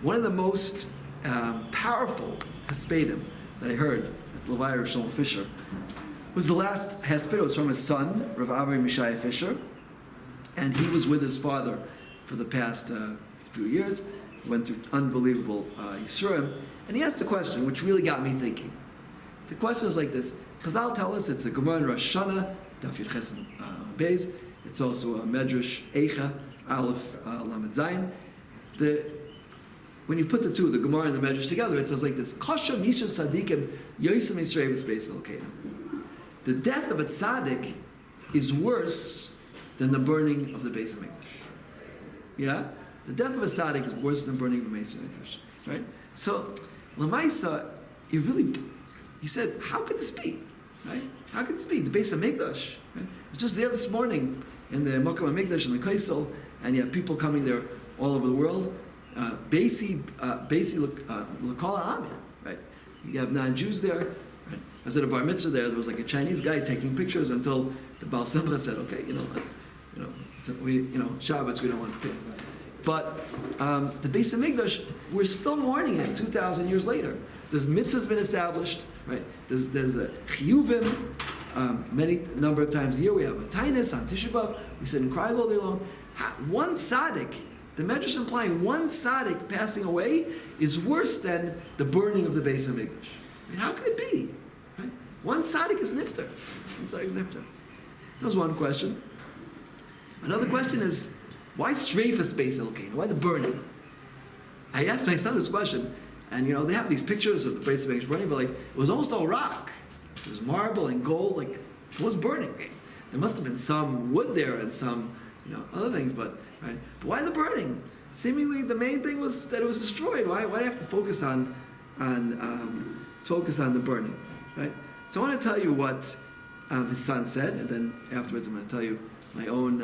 one of the most powerful haspedim that I heard at Levi Shlomo Fisher was the last hasped. It was from his son, Rav Avram Mishai Fisher, and he was with his father for the past few years. He went through unbelievable Yisurim, and he asked a question which really got me thinking. The question was like this: Chazal tell us it's a Gemara in Rosh Hashanah, Daf Yud Ches Beis. It's also a Medrash Eicha Aleph Lamed Zayin. When you put the two, the Gemara and the Medrash together, it says like this: Kasha Misha Sadikim Yosem Yisrael Beis Elokeinu. The death of a tzaddik is worse than the burning of the Beis Hamikdash. Yeah, the death of a tzaddik is worse than burning of the Beis Hamikdash. Right? So, Lamaisa, he said, how could this be? Right? How could this be? The Beis Hamikdash. Right? It was just there this morning in the Mokum Hamikdash and the Kaisel, and you have people coming there all over the world. Basi L'Kol Ha'amim, right? You have non-Jews there. Right? I was at a bar mitzvah there. There was like a Chinese guy taking pictures until the Baal Simcha said, "Okay, Shabbos we don't want to pay." But the Beis Hamikdash, we're still mourning it 2,000 years later. There's mitzvahs been established, right? There's a chiyuvim many number of times a year. We have a tainus on Tisha B'av. We sit and cry all day long. One tzaddik. The Medrash implying one tzaddik passing away is worse than the burning of the Beis Hamikdash. I mean, how could it be? Right? One tzaddik is nifter. One tzaddik is nifter. That was one question. Another question is, why Sreifas Beis Elokeinu? Why the burning? I asked my son this question, and they have these pictures of the Beis Hamikdash burning, but it was almost all rock. It was marble and gold. It was burning. There must have been some wood there and some other things, but why the burning? Seemingly, the main thing was that it was destroyed. Why do I have to focus on the burning? Right. So I want to tell you what his son said, and then afterwards I'm going to tell you my own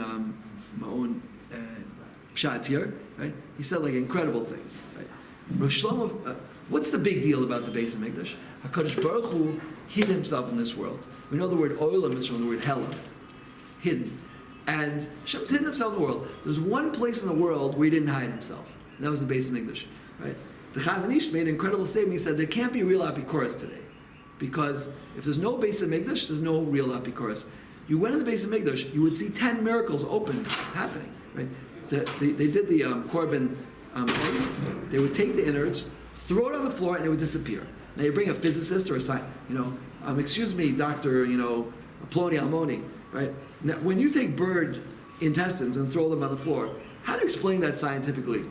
pshat here. Right. He said an incredible thing. Right. Rosh Shlomo, what's the big deal about the Beis Hamikdash? HaKadosh Baruch Hu hid himself in this world. We know the word olam is from the word hela, hidden. And Hashem's hidden himself in the world. There's one place in the world where he didn't hide himself, and that was the Beis Hamikdash. Right? The Chazon Ish made an incredible statement. He said there can't be a real apikoros today, because if there's no Beis Hamikdash, there's no real apikoros. You went in the Beis Hamikdash, you would see 10 miracles happening. Right? They did the korban oath. They would take the innards, throw it on the floor, and it would disappear. Now you bring a physicist or a scientist, excuse me, Doctor, Ploni Almoni, right? Now, when you take bird intestines and throw them on the floor, how do you explain that scientifically? He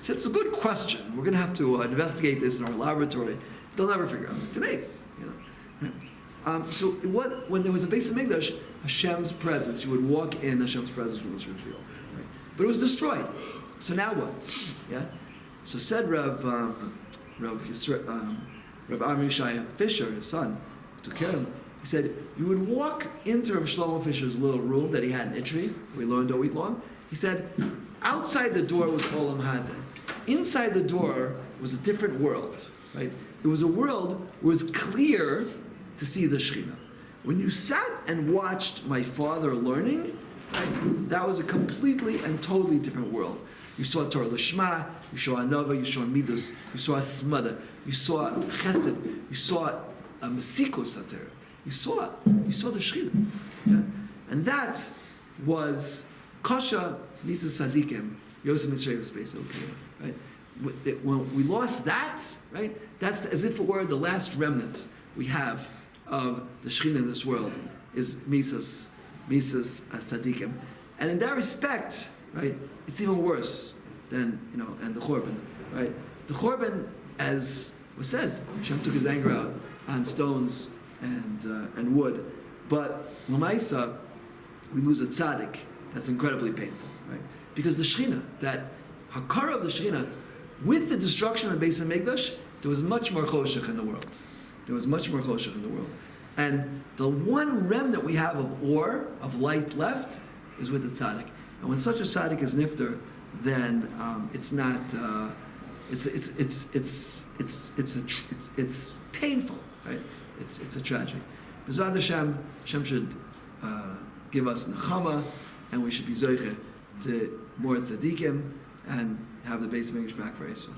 said, it's a good question. We're going to have to investigate this in our laboratory. They'll never figure out. Today's, Right? So when there was a Beis Hamikdash, Hashem's presence, you would walk in Hashem's presence was real. Right? But it was destroyed. So now what? Yeah. So said Rav Amir Shai Fisher, his son, took care of him. He said, you would walk into Rav Shlomo Fisher's little room that he had in Itri, where he learned all week long. He said, outside the door was Olam Hazeh. Inside the door was a different world, right? It was a world where it was clear to see the Shekhinah. When you sat and watched my father learning, right, that was a completely and totally different world. You saw Torah Lishma, you saw Anava, you saw Midas, you saw Asmada, you saw Chesed, you saw Mesikos Sater. You saw the Shekhinah. Yeah? And that was Kasha Nisa Sadikim, Yosem Yisrael Beis Elokeinu. Right? When we lost that, right, that's as if it were the last remnant we have of the Shekhinah in this world, is Misas Sadikim. And in that respect, right, it's even worse than, and the Chorban, right? The Chorban, as was said, Hashem took his anger out on stones and wood. But L'maisa, we lose a tzaddik. That's incredibly painful, right? Because the Shekhinah, that Hakara of the Shekhinah, with the destruction of the Beis Hamikdash, there was much more choshech in the world. And the one remnant we have of light left, is with the tzaddik. And when such a tzaddik is nifter, then it's not. It's painful, right? It's a tragedy. B'ezrat Hashem should give us nechama, and we should be zoiche to more tzaddikim and have the Beis Hamikdash back very soon.